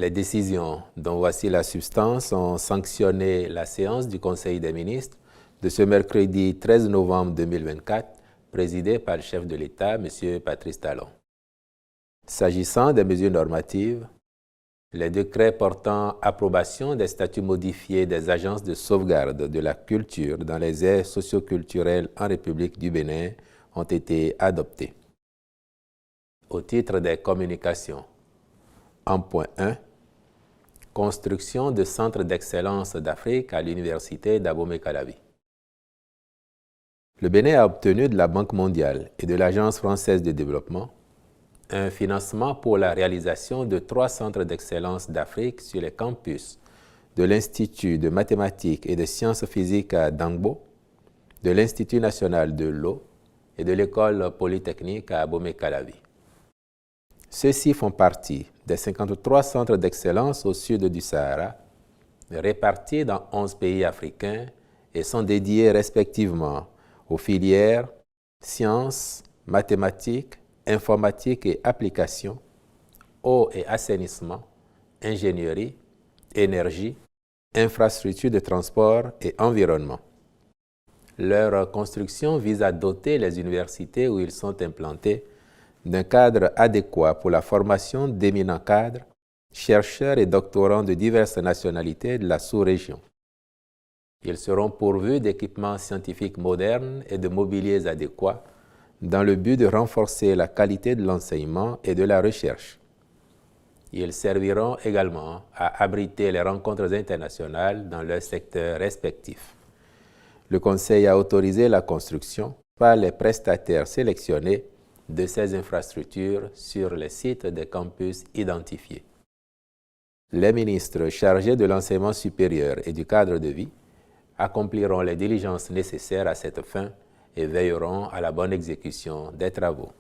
Les décisions dont voici la substance ont sanctionné la séance du Conseil des ministres de ce mercredi 13 novembre 2024, présidée par le chef de l'État, M. Patrice Talon. S'agissant des mesures normatives, les décrets portant approbation des statuts modifiés des agences de sauvegarde de la culture dans les aires socioculturelles en République du Bénin ont été adoptés. Au titre des communications, en point 1, construction de centres d'excellence d'Afrique à l'université d'Abomey-Calavi. Le Bénin a obtenu de la Banque mondiale et de l'Agence française de développement un financement pour la réalisation de 3 centres d'excellence d'Afrique sur les campus de l'Institut de mathématiques et de sciences physiques à Dangbo, de l'Institut national de l'eau et de l'École polytechnique à Abomey-Calavi. Ceux-ci font partie des 53 centres d'excellence au sud du Sahara, répartis dans 11 pays africains et sont dédiés respectivement aux filières sciences, mathématiques, informatique et applications, eau et assainissement, ingénierie, énergie, infrastructures de transport et environnement. Leur construction vise à doter les universités où ils sont implantés d'un cadre adéquat pour la formation d'éminents cadres, chercheurs et doctorants de diverses nationalités de la sous-région. Ils seront pourvus d'équipements scientifiques modernes et de mobiliers adéquats dans le but de renforcer la qualité de l'enseignement et de la recherche. Ils serviront également à abriter les rencontres internationales dans leurs secteurs respectifs. Le Conseil a autorisé la construction par les prestataires sélectionnés de ces infrastructures sur les sites des campus identifiés. Les ministres chargés de l'enseignement supérieur et du cadre de vie accompliront les diligences nécessaires à cette fin et veilleront à la bonne exécution des travaux.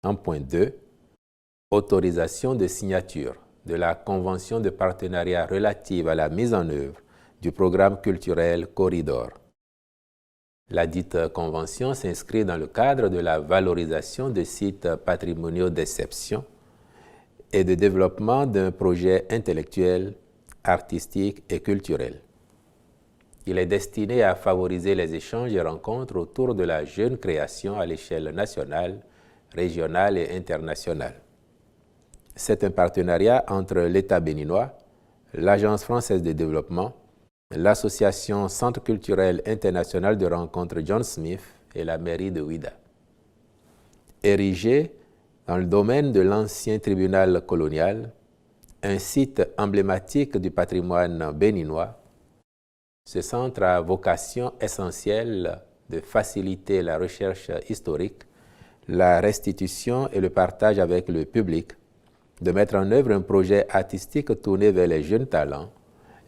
En point 2, autorisation de signature de la Convention de partenariat relative à la mise en œuvre du programme culturel Corridor. La dite convention s'inscrit dans le cadre de la valorisation de sites patrimoniaux d'exception et de développement d'un projet intellectuel, artistique et culturel. Il est destiné à favoriser les échanges et rencontres autour de la jeune création à l'échelle nationale, régionale et internationale. C'est un partenariat entre l'État béninois, l'Agence française de développement, l'Association Centre culturel international de rencontres John Smith et la mairie de Ouidah. Érigé dans le domaine de l'ancien tribunal colonial, un site emblématique du patrimoine béninois, ce centre a vocation essentielle de faciliter la recherche historique, la restitution et le partage avec le public, de mettre en œuvre un projet artistique tourné vers les jeunes talents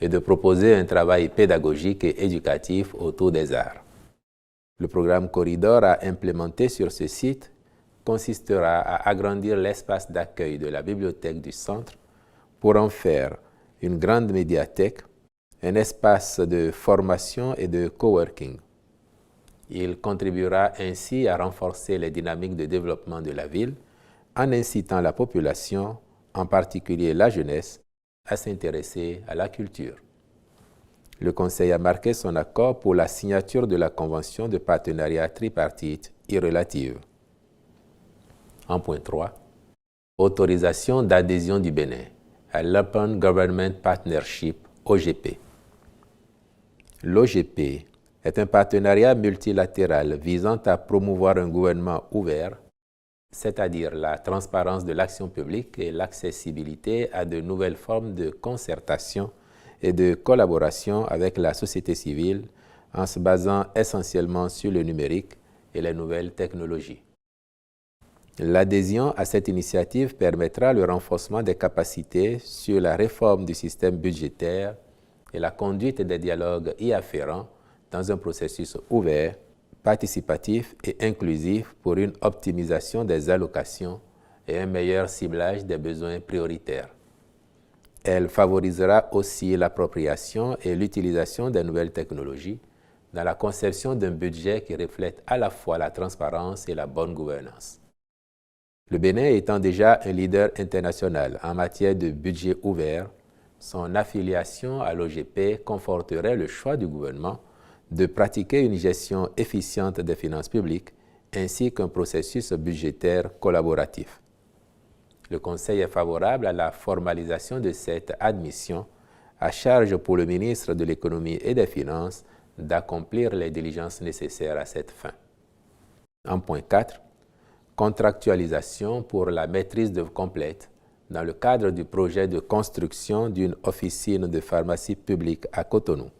et de proposer un travail pédagogique et éducatif autour des arts. Le programme Corridor à implémenter sur ce site consistera à agrandir l'espace d'accueil de la bibliothèque du centre pour en faire une grande médiathèque, un espace de formation et de coworking. Il contribuera ainsi à renforcer les dynamiques de développement de la ville en incitant la population, en particulier la jeunesse, à s'intéresser à la culture. Le Conseil a marqué son accord pour la signature de la Convention de partenariat tripartite irrelative. En point 3, autorisation d'adhésion du Bénin à l'Open Government Partnership, OGP. L'OGP est un partenariat multilatéral visant à promouvoir un gouvernement ouvert, c'est-à-dire la transparence de l'action publique et l'accessibilité à de nouvelles formes de concertation et de collaboration avec la société civile en se basant essentiellement sur le numérique et les nouvelles technologies. L'adhésion à cette initiative permettra le renforcement des capacités sur la réforme du système budgétaire et la conduite des dialogues y afférents dans un processus ouvert, participatif et inclusif pour une optimisation des allocations et un meilleur ciblage des besoins prioritaires. Elle favorisera aussi l'appropriation et l'utilisation des nouvelles technologies dans la conception d'un budget qui reflète à la fois la transparence et la bonne gouvernance. Le Bénin étant déjà un leader international en matière de budget ouvert, son affiliation à l'OGP conforterait le choix du gouvernement de pratiquer une gestion efficiente des finances publiques ainsi qu'un processus budgétaire collaboratif. Le Conseil est favorable à la formalisation de cette admission, à charge pour le ministre de l'Économie et des Finances d'accomplir les diligences nécessaires à cette fin. En point 4, contractualisation pour la maîtrise d'œuvre complète dans le cadre du projet de construction d'une officine de pharmacie publique à Cotonou.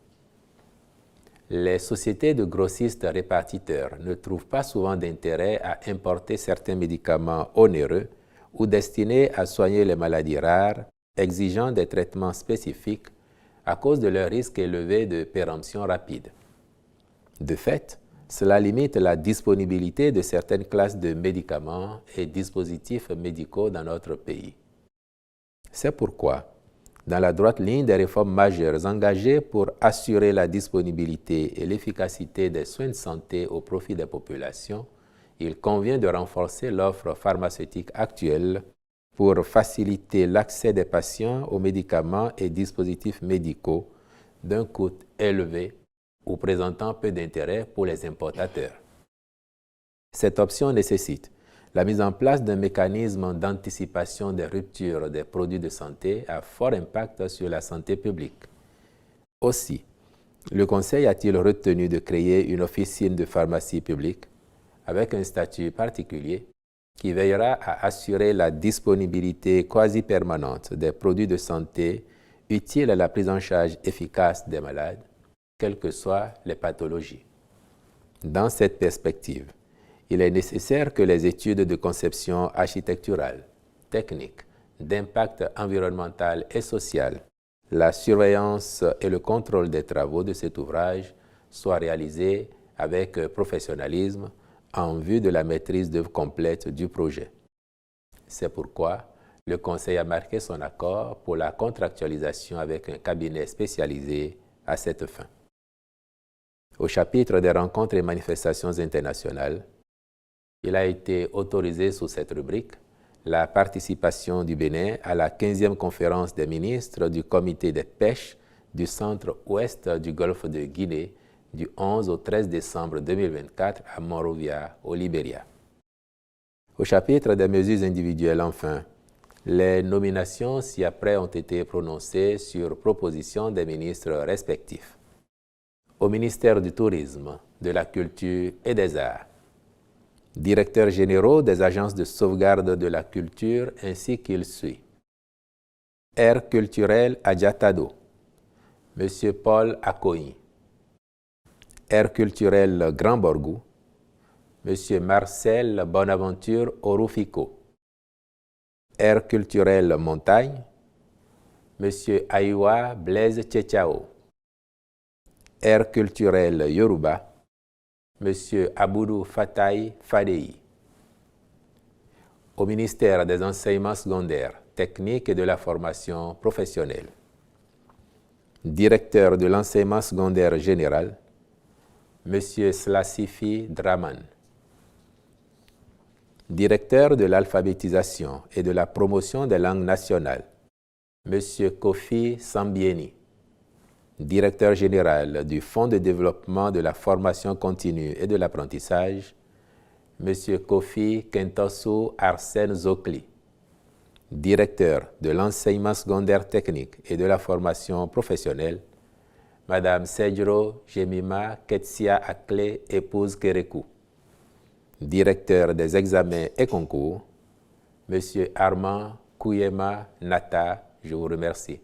Les sociétés de grossistes répartiteurs ne trouvent pas souvent d'intérêt à importer certains médicaments onéreux ou destinés à soigner les maladies rares, exigeant des traitements spécifiques à cause de leur risque élevé de péremption rapide. De fait, cela limite la disponibilité de certaines classes de médicaments et dispositifs médicaux dans notre pays. C'est pourquoi, dans la droite ligne des réformes majeures engagées pour assurer la disponibilité et l'efficacité des soins de santé au profit des populations, il convient de renforcer l'offre pharmaceutique actuelle pour faciliter l'accès des patients aux médicaments et dispositifs médicaux d'un coût élevé ou présentant peu d'intérêt pour les importateurs. Cette option nécessite la mise en place d'un mécanisme d'anticipation des ruptures des produits de santé à fort impact sur la santé publique. Aussi, le Conseil a-t-il retenu de créer une officine de pharmacie publique avec un statut particulier qui veillera à assurer la disponibilité quasi-permanente des produits de santé utiles à la prise en charge efficace des malades, quelles que soient les pathologies. Dans cette perspective, il est nécessaire que les études de conception architecturale, technique, d'impact environnemental et social, la surveillance et le contrôle des travaux de cet ouvrage soient réalisés avec professionnalisme en vue de la maîtrise d'œuvre complète du projet. C'est pourquoi le Conseil a marqué son accord pour la contractualisation avec un cabinet spécialisé à cette fin. Au chapitre des rencontres et manifestations internationales, il a été autorisé sous cette rubrique la participation du Bénin à la 15e conférence des ministres du Comité des pêches du centre-ouest du golfe de Guinée du 11 au 13 décembre 2024 à Monrovia, au Libéria. Au chapitre des mesures individuelles, enfin, les nominations ci-après ont été prononcées sur proposition des ministres respectifs. Au ministère du Tourisme, de la Culture et des Arts, directeurs généraux des agences de sauvegarde de la culture ainsi qu'il suit. Aire culturelle Adjatado, M. Paul Akoyi. Aire culturelle Grand Borgou, M. Marcel Bonaventure Orufico. Aire culturelle Montagne, M. Aïwa Blaise Tchétchao. Aire culturelle Yoruba, M. Aboudou Fataï Fadei. Au ministère des Enseignements secondaires, techniques et de la formation professionnelle. Directeur de l'enseignement secondaire général, M. Slassifi Draman. Directeur de l'alphabétisation et de la promotion des langues nationales, M. Kofi Sambieni. Directeur général du Fonds de développement de la formation continue et de l'apprentissage, M. Kofi Kentosu Arsène Zokli. Directeur de l'enseignement secondaire technique et de la formation professionnelle, Mme Sedjro Jemima Ketsia Akle, épouse Kerekou. Directeur des examens et concours, M. Armand Kouyema Nata, je vous remercie.